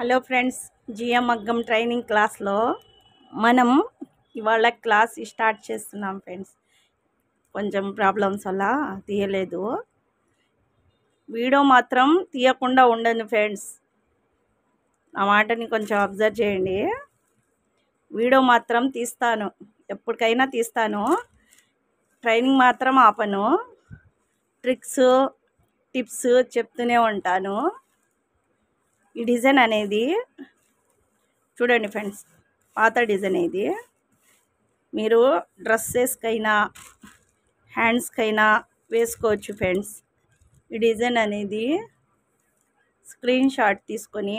Hello friends, GM మగ్గం training క్లాస్లో మనం ఇవాళ క్లాస్ స్టార్ట్ చేస్తున్నాం ఫ్రెండ్స్. కొంచెం ప్రాబ్లమ్స్ వల్ల తీయలేదు. వీడియో మాత్రం తీయకుండా ఉండను ఫ్రెండ్స్, నా మాటని కొంచెం అబ్జర్వ్ చేయండి. వీడియో మాత్రం తీస్తాను, ఎప్పటికైనా తీస్తాను. ట్రైనింగ్ మాత్రం ఆపను. ట్రిక్స్ టిప్స్ చెప్తూనే ఉంటాను. ఈ డిజైన్ అనేది చూడండి ఫ్రెండ్స్, పాత డిజైన్ ఇది. మీరు డ్రెస్సెస్కైనా హ్యాండ్స్కైనా వేసుకోవచ్చు ఫ్రెండ్స్. ఈ డిజైన్ అనేది స్క్రీన్ షాట్ తీసుకొని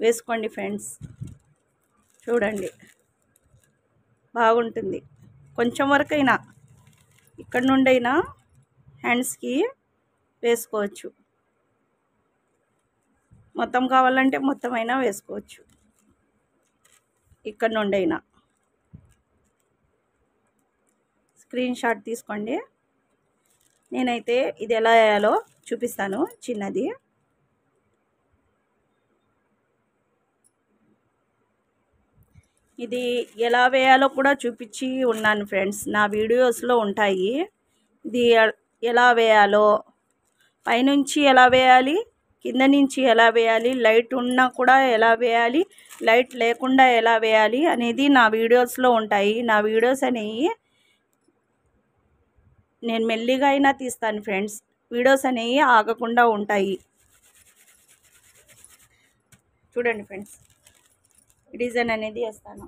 వేసుకోండి ఫ్రెండ్స్. చూడండి, బాగుంటుంది. కొంచెం వరకైనా ఇక్కడ నుండైనా హ్యాండ్స్కి వేసుకోవచ్చు. మొత్తం కావాలంటే మొత్తం అయినా వేసుకోవచ్చు. ఇక్కడ నుండైనా స్క్రీన్ షాట్ తీసుకోండి. నేనైతే ఇది ఎలా వేయాలో చూపిస్తాను. చిన్నది ఇది ఎలా వేయాలో కూడా చూపించి ఉన్నాను ఫ్రెండ్స్, నా వీడియోస్లో ఉంటాయి. ఇది ఎలా వేయాలో, పైనుంచి ఎలా వేయాలి, కింద నుంచి ఎలా వేయాలి, లైట్ ఉన్నా కూడా ఎలా వేయాలి, లైట్ లేకుండా ఎలా వేయాలి అనేది నా వీడియోస్లో ఉంటాయి. నా వీడియోస్ అనేవి నేను మెల్లిగా అయినా తీస్తాను ఫ్రెండ్స్. వీడియోస్ అనేవి ఆగకుండా ఉంటాయి. చూడండి ఫ్రెండ్స్, డిజైన్ అనేది వేస్తాను.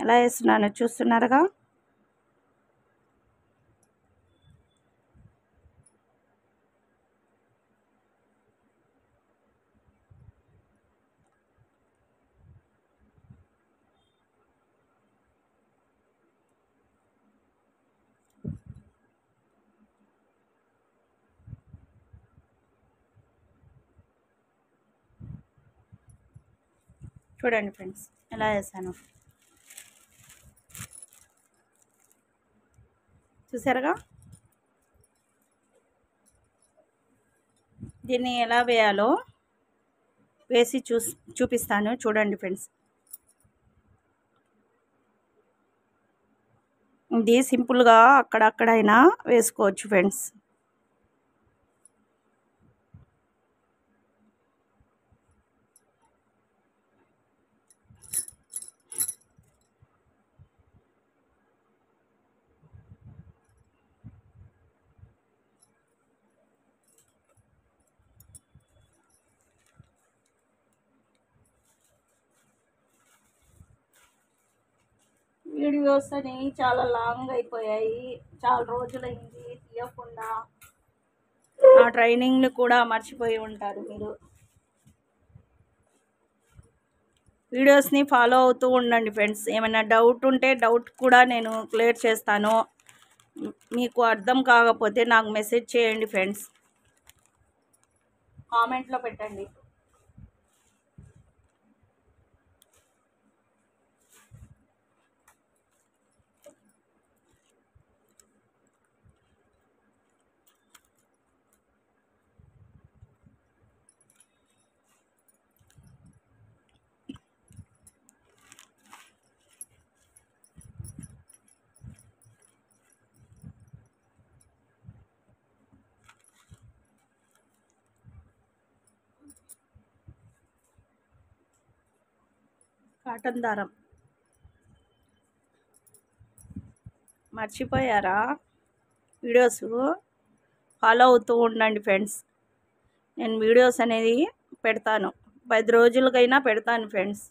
ఎలా వేస్తున్నానో చూస్తున్నారుగా. చూడండి ఫ్రెండ్స్, ఎలా వేసాను చూసారుగా. దీన్ని ఎలా వేయాలో వేసి చూపిస్తాను. చూడండి ఫ్రెండ్స్, ఇది సింపుల్గా అక్కడక్కడైనా వేసుకోవచ్చు ఫ్రెండ్స్. వీడియోస్ అనేవి చాలా లాంగ్ అయిపోయాయి, చాలా రోజులైంది తీయకుండా. ఆ ట్రైనింగ్ని కూడా మర్చిపోయి ఉంటారు మీరు. వీడియోస్ని ఫాలో అవుతూ ఉండండి ఫ్రెండ్స్. ఏమైనా డౌట్ ఉంటే డౌట్ కూడా నేను క్లియర్ చేస్తాను. మీకు అర్థం కాకపోతే నాకు మెసేజ్ చేయండి ఫ్రెండ్స్, కామెంట్లో పెట్టండి. కాటన్ దారం మర్చిపోయారా? వీడియోస్ ఫాలో అవుతూ ఉండండి ఫ్రెండ్స్. నేను వీడియోస్ అనేది పెడతాను, 10 రోజులకైనా పెడతాను ఫ్రెండ్స్.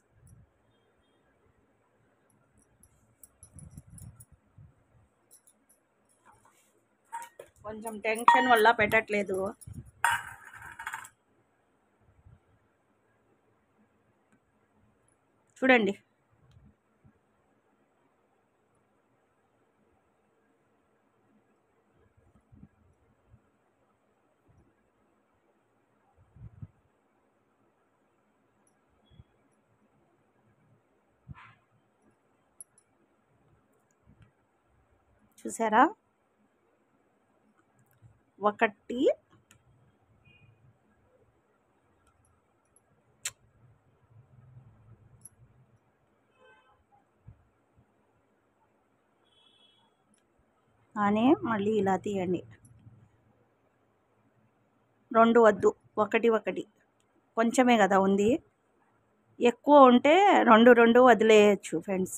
కొంచెం టెన్షన్ వల్ల పెట్టట్లేదు. చూడండి. చూసారా? ఒకటి అని మళ్ళీ ఇలా తీయండి. 2 వద్దు, ఒకటి ఒకటి. కొంచెమే కదా ఉంది. ఎక్కువ ఉంటే 2 2 వదిలేయచ్చు ఫ్రెండ్స్.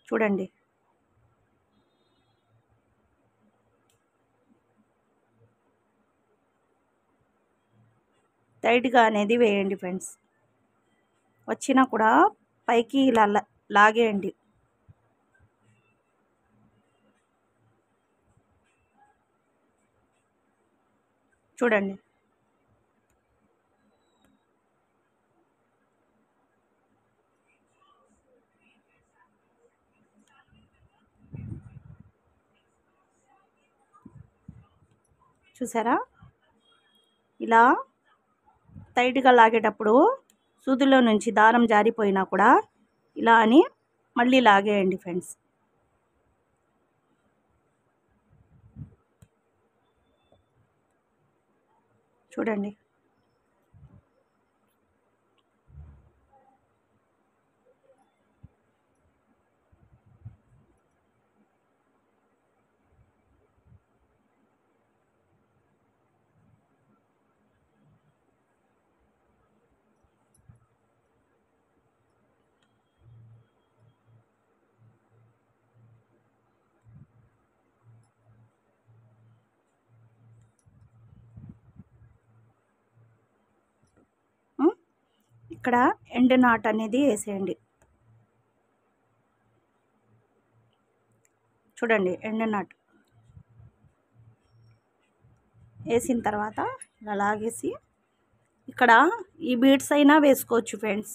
చూడండి. టైట్గా అనేది వేయండి ఫ్రెండ్స్. వచ్చినా కూడా పైకి ఇలా లాగేయండి. చూడండి. చూసారా? ఇలా టైట్గా లాగేటప్పుడు సూదిలో నుంచి దారం జారిపోయినా కూడా ఇలా అని మళ్ళీ లాగేయండి ఫ్రెండ్స్. చూడండి. ఇక్కడ ఎండ్ నాట్ అనేది వేసేయండి. చూడండి, ఎండ్ నాట్ వేసిన తర్వాత ఇలా లాగేసి ఇక్కడ ఈ బీడ్స్ అయినా వేసుకోవచ్చు ఫ్రెండ్స్.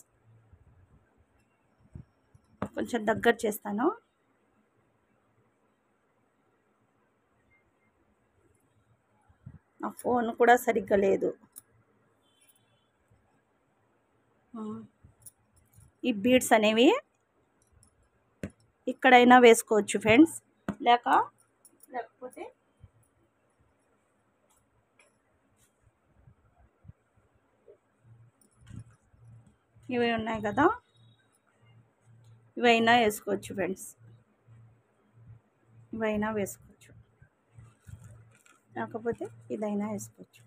కొంచెం దగ్గర చేస్తాను. నా ఫోన్ కూడా సరిగ్గా లేదు. ఈ బీడ్స్ అనేవి ఇక్కడైనా వేసుకోవచ్చు ఫ్రెండ్స్. లేకపోతే ఇవి ఉన్నాయి కదా, ఇవైనా వేసుకోవచ్చు ఫ్రెండ్స్. ఇవైనా వేసుకోవచ్చు, లేకపోతే ఇదైనా వేసుకోవచ్చు.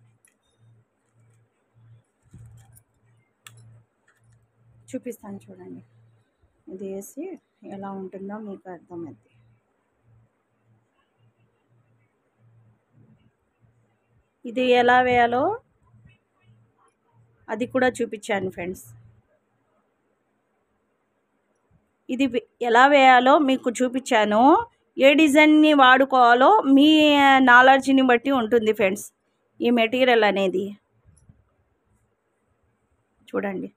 చూపిస్తాను చూడండి. ఇది వేసి ఎలా ఉంటుందో మీకు అర్థమైంది. ఇది ఎలా వేయాలో అది కూడా చూపించాను ఫ్రెండ్స్. ఇది ఎలా వేయాలో మీకు చూపించాను. ఏ డిజైన్ని వాడుకోవాలో మీ నాలెడ్జ్ని బట్టి ఉంటుంది ఫ్రెండ్స్. ఈ మెటీరియల్ అనేది చూడండి,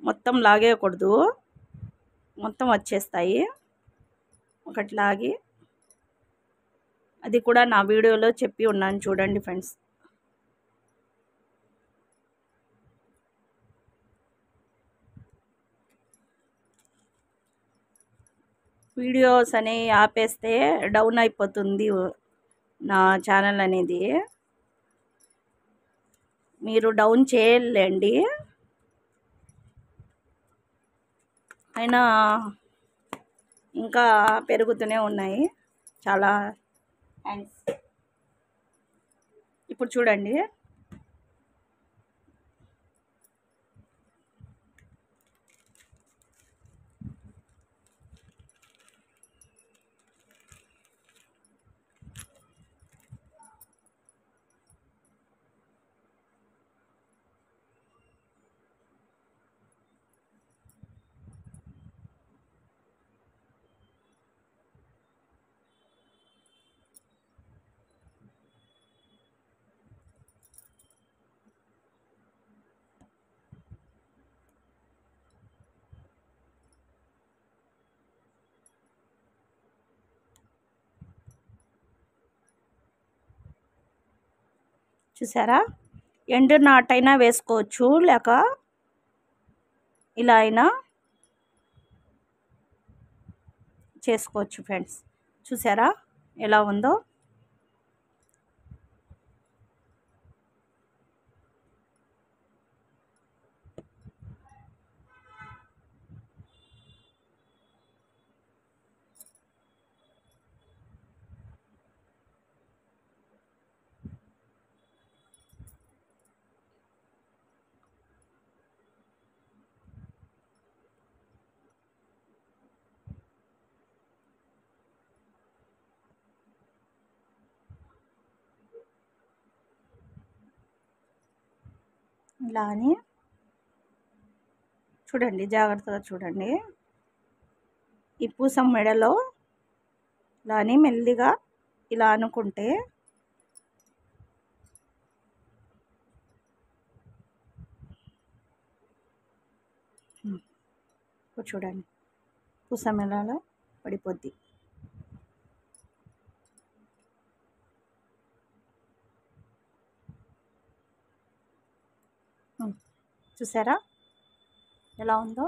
మొత్తం లాగేయకూడదు, మొత్తం వచ్చేస్తాయి. ఒకటి లాగి అది కూడా నా వీడియోలో చెప్పి ఉన్నాను చూడండి ఫ్రెండ్స్. వీడియోస్ అనేవి ఆపేస్తే డౌన్ అయిపోతుంది నా ఛానల్ అనేది. మీరు డౌన్ చేయలేండి, అయినా ఇంకా పెరుగుతూనే ఉన్నాయి. చాలా థ్యాంక్స్. ఇప్పుడు చూడండి, చూసారా? ఎండు నాటైనా వేసుకోవచ్చు, లేక ఇలా అయినా చేసుకోవచ్చు ఫ్రెండ్స్. చూసారా ఎలా ఉందో? ఇలా అని చూడండి, జాగ్రత్తగా చూడండి. ఈ పూసం మెడలో ఇలా అని మెల్లిగా ఇలా అనుకుంటే చూడండి, పూసం మెడలో పడిపోద్ది. చూసారా ఎలా ఉందో?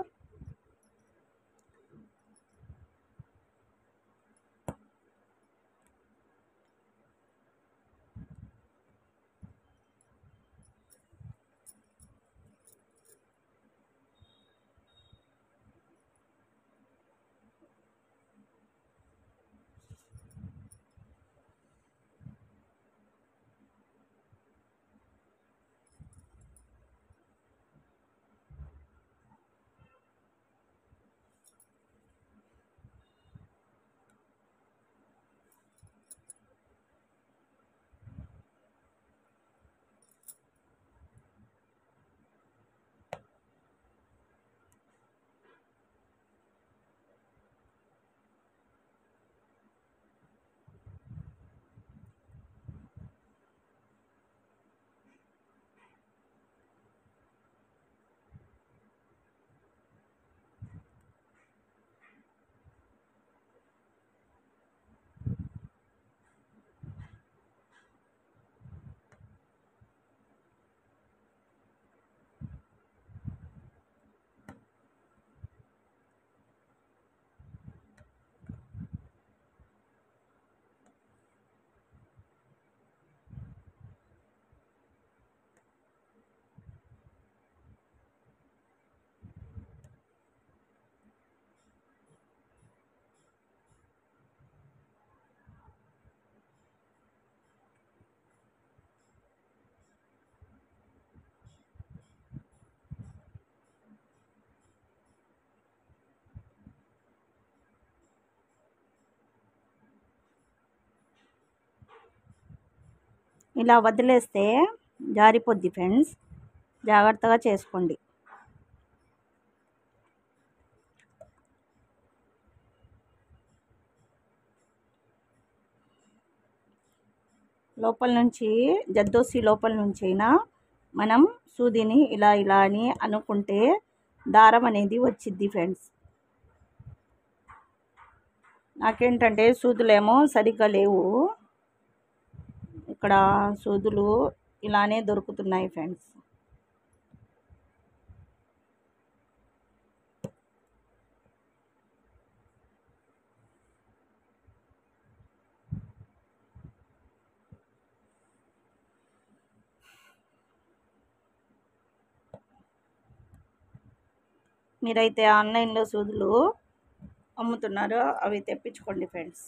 ఇలా వదిలేస్తే జారిపోద్ది ఫ్రెండ్స్, జాగ్రత్తగా చేసుకోండి. లోపల నుంచి జద్దోసి లోపల నుంచి అయినా మనం సూదిని ఇలా ఇలా అని అనుకుంటే దారం అనేది వచ్చిద్ది ఫ్రెండ్స్. నాకేంటంటే సూదులేమో సరిగ్గా లేవు, ఇక్కడ సూదులు ఇలానే దొరుకుతున్నాయి ఫ్రెండ్స్. మీరైతే ఆన్లైన్లో సూదులు అమ్ముతున్నారు, అవి తెప్పించుకోండి ఫ్రెండ్స్.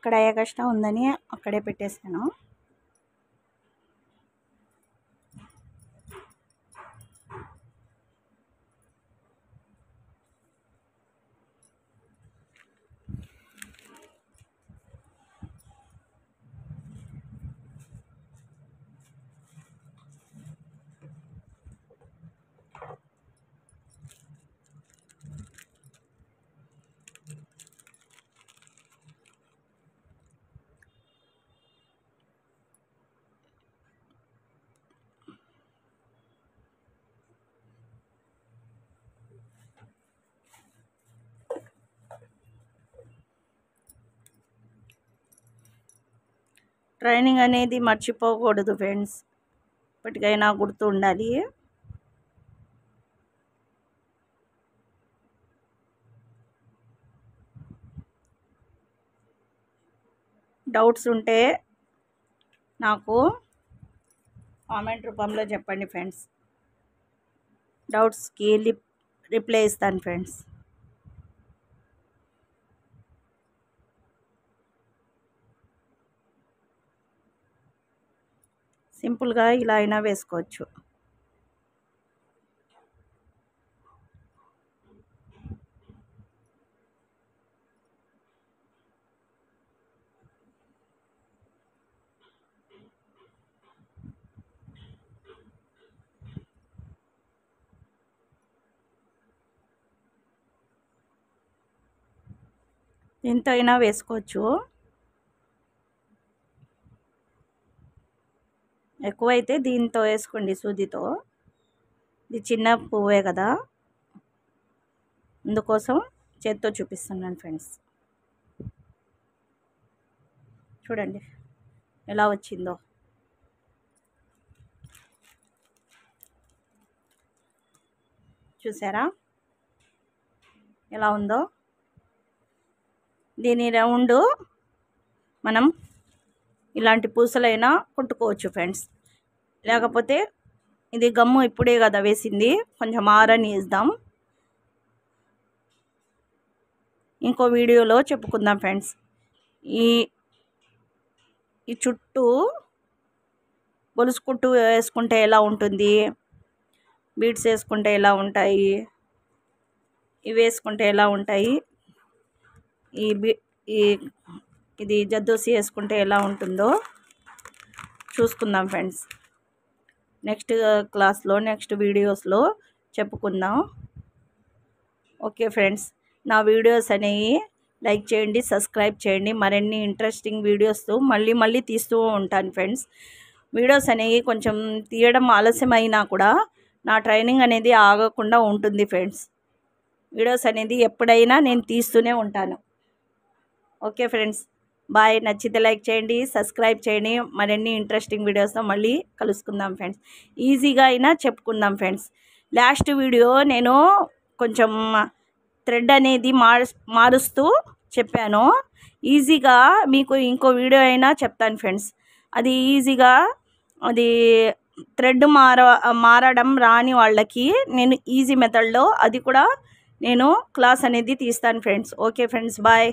ఇక్కడ ఎగస్ట్రా ఉందని అక్కడే పెట్టేశాను. ట్రైనింగ్ అనేది మర్చిపోకూడదు ఫ్రెండ్స్, ఇప్పటికైనా గుర్తు ఉండాలి. డౌట్స్ ఉంటే నాకు కామెంట్ రూపంలో చెప్పండి ఫ్రెండ్స్. డౌట్స్కి రిప్లై ఇస్తాను ఫ్రెండ్స్. సింపుల్గా ఇలా అయినా వేసుకోవచ్చు. దీంతో అయినా వేసుకోవచ్చు. ఎక్కువైతే దీంతో వేసుకోండి, సూదితో. ఇది చిన్న పువ్వే కదా, అందుకోసం చేత్తో చూపిస్తున్నాను ఫ్రెండ్స్. చూడండి ఎలా వచ్చిందో. చూసారా ఎలా ఉందో? దీని రౌండ్ మనం ఇలాంటి పూసలైనా కుట్టుకోవచ్చు ఫ్రెండ్స్. లేకపోతే ఇది గమ్ము ఇప్పుడే కదా వేసింది, కొంచెం ఆరని వేద్దాం. ఇంకో వీడియోలో చెప్పుకుందాం ఫ్రెండ్స్. ఈ చుట్టూ గొలుసు కుట్టు వేసుకుంటే ఎలా ఉంటుంది, బీడ్స్ వేసుకుంటే ఎలా ఉంటాయి, ఇవి వేసుకుంటే ఎలా ఉంటాయి, ఇది జద్దోసి వేసుకుంటే ఎలా ఉంటుందో చూసుకుందాం ఫ్రెండ్స్. నెక్స్ట్ క్లాస్లో, నెక్స్ట్ వీడియోస్లో చెప్పుకుందాం. ఓకే ఫ్రెండ్స్, నా వీడియోస్ అనేవి లైక్ చేయండి, సబ్స్క్రైబ్ చేయండి. మరిన్ని ఇంట్రెస్టింగ్ వీడియోస్ మళ్ళీ తీస్తూ ఉంటాను ఫ్రెండ్స్. వీడియోస్ అనేవి కొంచెం తీయడం ఆలస్యమైనా కూడా నా ట్రైనింగ్ అనేది ఆగకుండా ఉంటుంది ఫ్రెండ్స్. వీడియోస్ అనేది ఎప్పుడైనా నేను తీస్తూనే ఉంటాను. Okay friends, bye. నచ్చితే లైక్ చేయండి, సబ్స్క్రైబ్ చేయండి. మరిన్ని ఇంట్రెస్టింగ్ వీడియోస్తో మళ్ళీ కలుసుకుందాం ఫ్రెండ్స్. ఈజీగా అయినా చెప్పుకుందాం ఫ్రెండ్స్. లాస్ట్ వీడియో నేను కొంచెం థ్రెడ్ అనేది మారుస్తూ చెప్పాను. ఈజీగా మీకు ఇంకో వీడియో అయినా చెప్తాను ఫ్రెండ్స్. అది ఈజీగా అది థ్రెడ్ మారడం రాని వాళ్ళకి నేను ఈజీ మెథడ్లో అది కూడా నేను క్లాస్ అనేది తీస్తాను ఫ్రెండ్స్. Okay friends, bye.